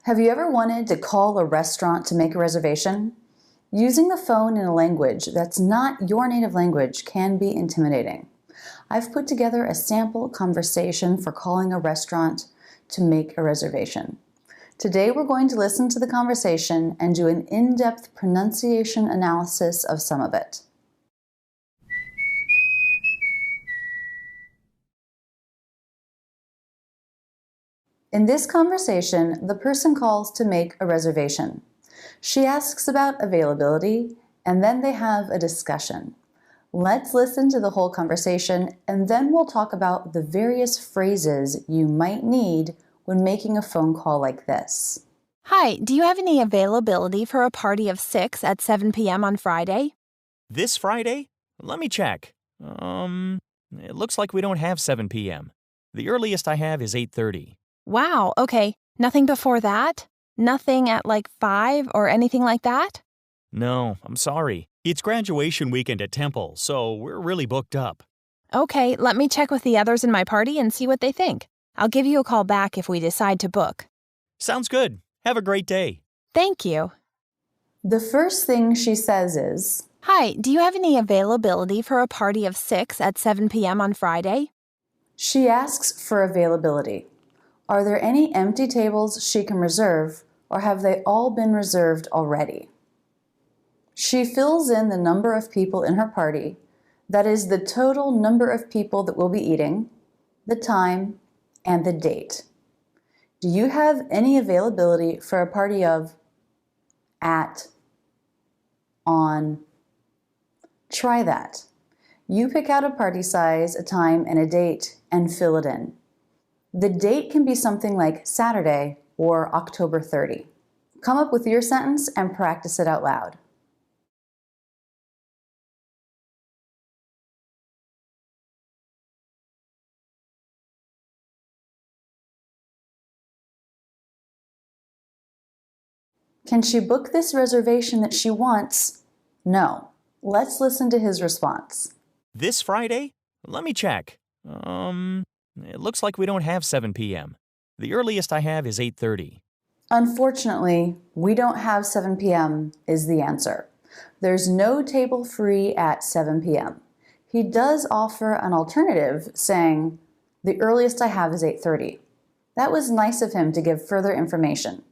Have you ever wanted to call a restaurant to make a reservation? Using the phone in a language that's not your native language can be intimidating. I've put together a sample conversation for calling a restaurant to make a reservation. Today we're going to listen to the conversation and do an in-depth pronunciation analysis of some of it. In this conversation, the person calls to make a reservation. She asks about availability, and then they have a discussion. Let's listen to the whole conversation, and then we'll talk about the various phrases you might need when making a phone call like this. Hi, do you have any availability for a party of 6 at 7 p.m. on Friday? This Friday? Let me check. It looks like we don't have 7 p.m. The earliest I have is 8:30. Wow, okay. Nothing before that? Nothing at like 5 or anything like that? No, I'm sorry. It's graduation weekend at Temple, so we're really booked up. Okay, let me check with the others in my party and see what they think. I'll give you a call back if we decide to book. Sounds good. Have a great day. Thank you. The first thing she says is, Hi, do you have any availability for a party of 6 at 7 p.m. on Friday? she asks for availability. Are there any empty tables she can reserve, or have they all been reserved already? She fills in the number of people in her party, that is the total number of people that will be eating, the time, and the date. Do you have any availability for a party of, at, on? Try that. You pick out a party size, a time, and a date, and fill it in. The date can be something like Saturday or October 30. Come up with your sentence and practice it out loud. Can she book this reservation that she wants? No. Let's listen to his response. This Friday? Let me check. It looks like we don't have 7 p.m. The earliest I have is 8:30. Unfortunately, we don't have 7 p.m. is the answer. There's no table free at 7 p.m. He does offer an alternative saying, the earliest I have is 8:30. That was nice of him to give further information.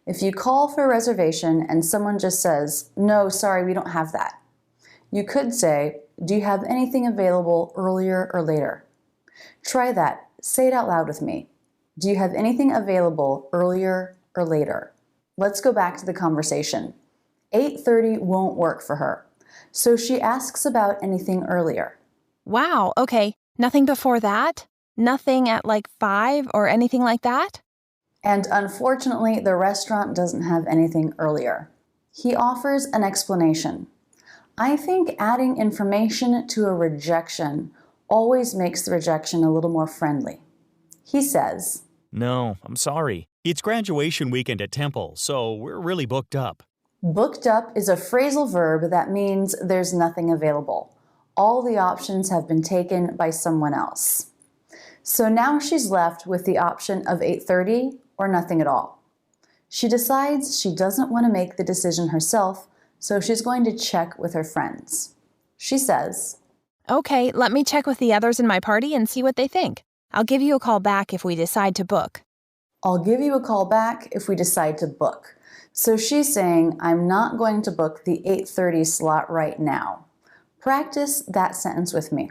If you call for a reservation and someone just says, no, sorry, we don't have that, you could say, do you have anything available earlier or later? Try that. Say it out loud with me. Do you have anything available earlier or later? Let's go back to the conversation. 8:30 won't work for her, so she asks about anything earlier. Wow, okay. Nothing before that? Nothing at like 5 or anything like that? And unfortunately, the restaurant doesn't have anything earlier. He offers an explanation. I think adding information to a rejection always makes the rejection a little more friendly. He says, No, I'm sorry. It's graduation weekend at Temple, so we're really booked up. Booked up is a phrasal verb that means there's nothing available. All the options have been taken by someone else. So now she's left with the option of 8:30 or nothing at all. She decides she doesn't want to make the decision herself, so she's going to check with her friends. She says, Okay, let me check with the others in my party and see what they think. I'll give you a call back if we decide to book. I'll give you a call back if we decide to book. So she's saying, I'm not going to book the 8:30 slot right now. Practice that sentence with me.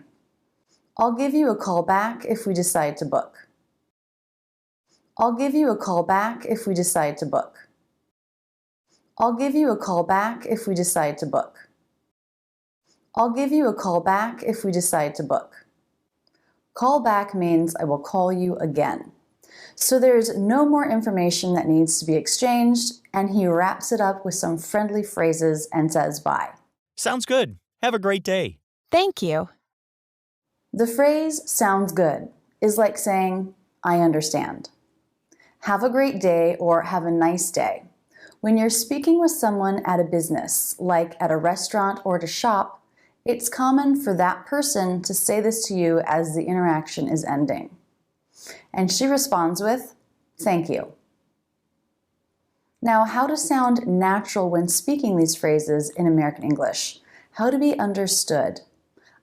I'll give you a call back if we decide to book. I'll give you a call back if we decide to book. I'll give you a call back if we decide to book. I'll give you a call back if we decide to book. Call back means I will call you again. So there's no more information that needs to be exchanged, and he wraps it up with some friendly phrases and says bye. Sounds good. Have a great day. Thank you. The phrase sounds good is like saying, I understand. Have a great day or have a nice day. When you're speaking with someone at a business, like at a restaurant or at a shop, it's common for that person to say this to you as the interaction is ending. And she responds with, thank you. Now, how to sound natural when speaking these phrases in American English. How to be understood.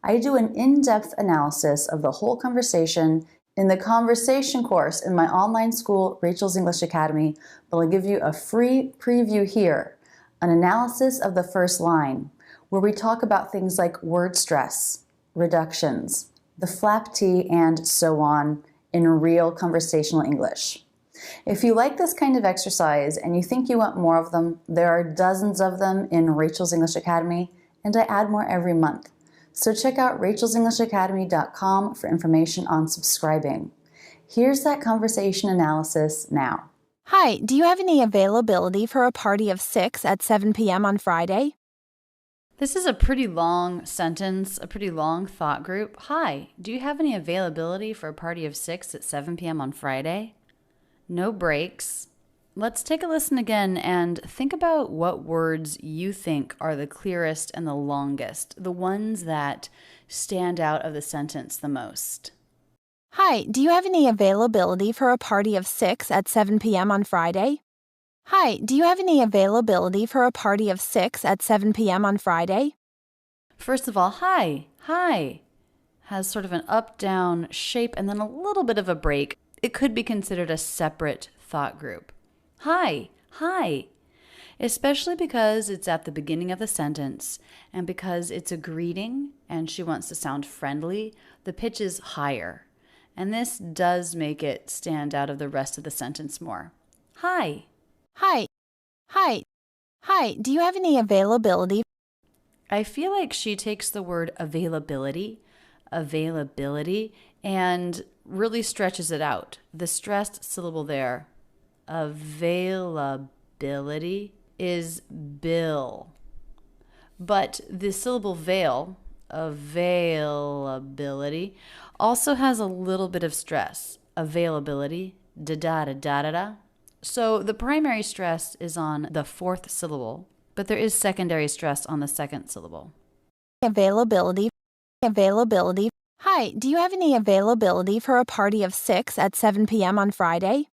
I do an in-depth analysis of the whole conversation in the conversation course in my online school, Rachel's English Academy, but I'll give you a free preview here, an analysis of the first line, where we talk about things like word stress, reductions, the flap T, and so on in real conversational English. If you like this kind of exercise and you think you want more of them, there are dozens of them in Rachel's English Academy, and I add more every month. So check out rachelsenglishacademy.com for information on subscribing. Here's that conversation analysis now. Hi, do you have any availability for a party of 6 at 7 p.m. on Friday? This is a pretty long sentence, a pretty long thought group. Hi, do you have any availability for a party of 6 at 7 p.m. on Friday? No breaks. Let's take a listen again and think about what words you think are the clearest and the longest, the ones that stand out of the sentence the most. Hi, do you have any availability for a party of 6 at 7 p.m. on Friday? Hi, do you have any availability for a party of 6 at 7 p.m. on Friday? First of all, hi has sort of an up-down shape and then a little bit of a break. It could be considered a separate thought group. Hi, especially because it's at the beginning of the sentence and because it's a greeting and she wants to sound friendly, the pitch is higher. And this does make it stand out of the rest of the sentence more. Hi, do you have any availability? I feel like she takes the word availability, and really stretches it out. The stressed syllable there, availability, is bill. But the syllable veil, availability, also has a little bit of stress. Availability, da-da-da-da-da-da. So the primary stress is on the fourth syllable, but there is secondary stress on the second syllable. Availability. Hi, do you have any availability for a party of 6 at 7 p.m. on Friday?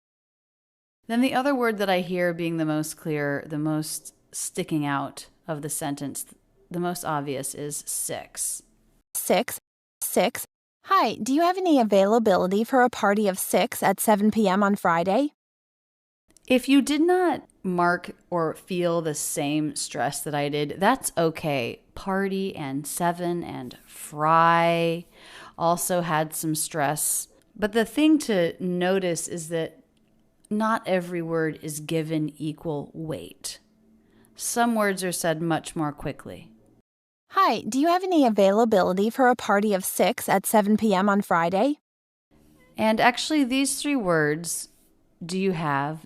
Then the other word that I hear being the most clear, the most sticking out of the sentence, the most obvious is 6. 6. Hi, do you have any availability for a party of 6 at 7 p.m. on Friday? If you did not mark or feel the same stress that I did, that's okay. Party and 7 and fry also had some stress. But the thing to notice is that not every word is given equal weight. Some words are said much more quickly. Hi, do you have any availability for a party of 6 at 7 p.m. on Friday? And actually, these 3 words, do you have,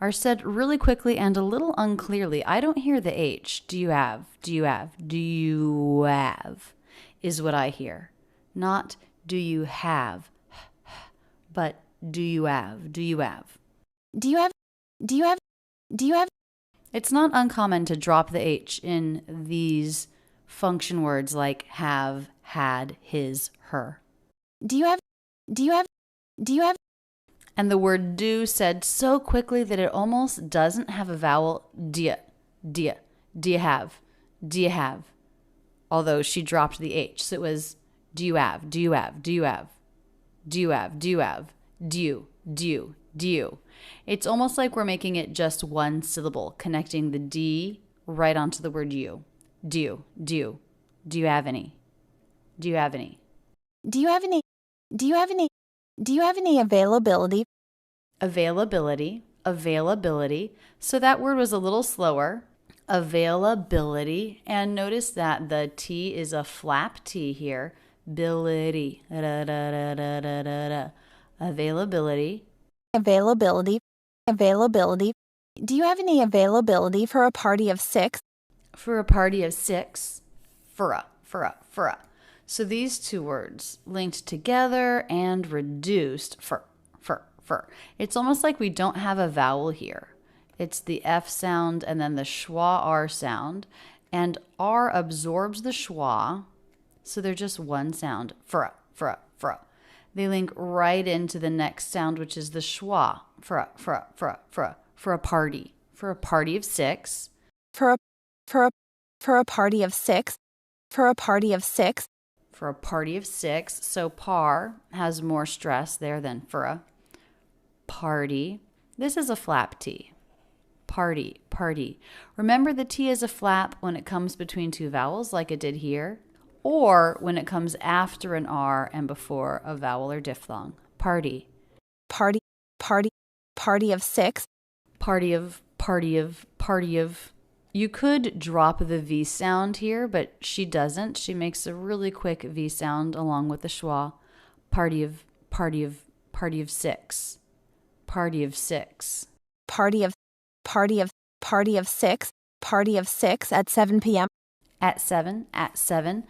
are said really quickly and a little unclearly. I don't hear the H. Do you have, is what I hear. Not do you have, but do you have. It's not uncommon to drop the H in these function words like have, had, his, her. Do you have? And the word do said so quickly that it almost doesn't have a vowel. Do you have? Although she dropped the H. So it was do you have? It's almost like we're making it just one syllable, connecting the D right onto the word you. Do you have any? Do you have any availability? Availability. So that word was a little slower. Availability. And notice that the T is a flap T here. Ability. Availability. Do you have any availability for a party of 6? For a party of 6. For a. So these 2 words linked together and reduced for. It's almost like we don't have a vowel here. It's the F sound and then the schwa R sound. And R absorbs the schwa, so they're just one sound. For. They link right into the next sound, which is the schwa, for a party. For a party of six. For a party of six. For a party of six. For a party of six. So par has more stress there than for a party. This is a flap T. Party, party. Remember the T is a flap when it comes between two vowels like it did here, or when it comes after an R and before a vowel or diphthong. Party. Party, party, party of six. Party of. You could drop the V sound here, but she doesn't. She makes a really quick V sound along with the schwa. Party of six. Party of six. Party of six. Party of six at 7 p.m. At 7.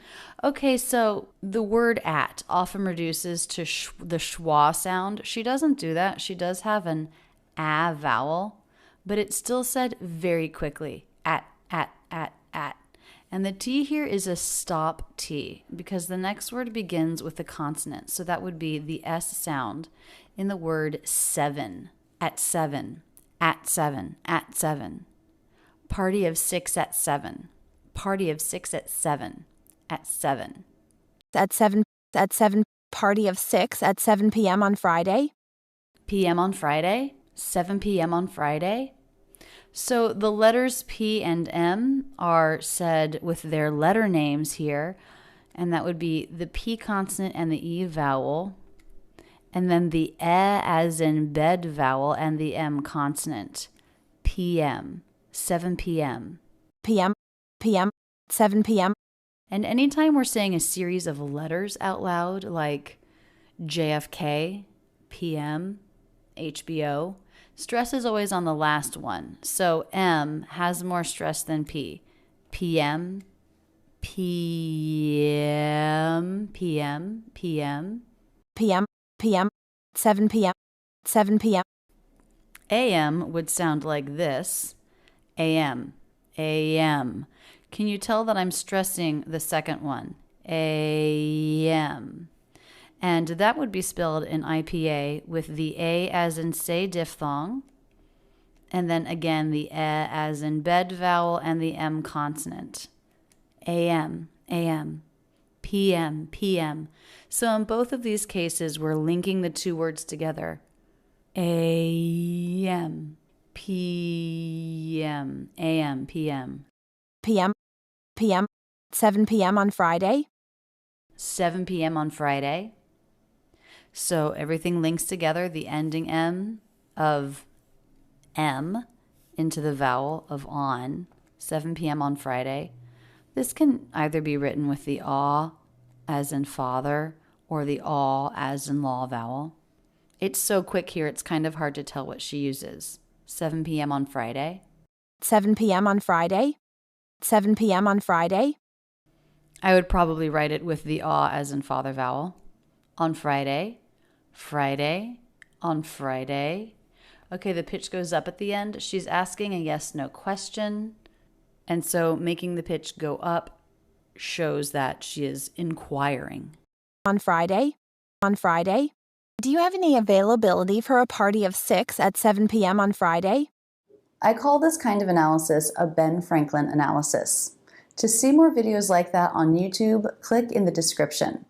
Okay, so the word at often reduces to the schwa sound. She doesn't do that. She does have an a vowel, but it's still said very quickly. At. And the T here is a stop T because the next word begins with a consonant. So that would be the S sound in the word seven. At 7. At 7. At 7. Party of six at 7. Party of six at 7. At 7. At 7. At 7. Party of six at 7 p.m. on Friday. PM on Friday. 7 p.m. on Friday. So the letters P and M are said with their letter names here, and that would be the P consonant and the E vowel, and then the E as in bed vowel and the M consonant. PM, 7 p.m. PM, 7 p.m. And anytime we're saying a series of letters out loud, like JFK, PM, HBO, stress is always on the last one. So M has more stress than P. PM, 7 p.m. AM would sound like this. AM. Can you tell that I'm stressing the second one? AM. And that would be spelled in IPA with the A as in say diphthong, and then again the E as in bed vowel and the M consonant. AM. PM. So in both of these cases, we're linking the two words together. AM. PM. 7 p.m. on Friday. 7 p.m. on Friday. So everything links together, the ending M of M into the vowel of on, 7 p.m. on Friday. This can either be written with the aw as in father or the aw as in law vowel. It's so quick here, it's kind of hard to tell what she uses. 7 p.m. on Friday. 7 p.m. on Friday. 7 p.m. on Friday. I would probably write it with the aw as in father vowel. On Friday. Friday. On Friday. Okay, the pitch goes up at the end. She's asking a yes/no question. And so making the pitch go up shows that she is inquiring. On Friday. Do you have any availability for a party of 6 at 7 p.m. on Friday? I call this kind of analysis a Ben Franklin analysis. To see more videos like that on YouTube, click in the description.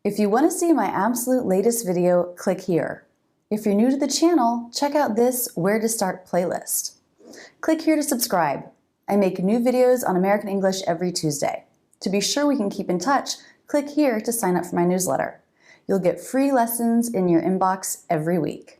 If you want to see my absolute latest video, click here. If you're new to the channel, check out this Where to Start playlist. Click here to subscribe. I make new videos on American English every Tuesday. To be sure we can keep in touch, click here to sign up for my newsletter. You'll get free lessons in your inbox every week.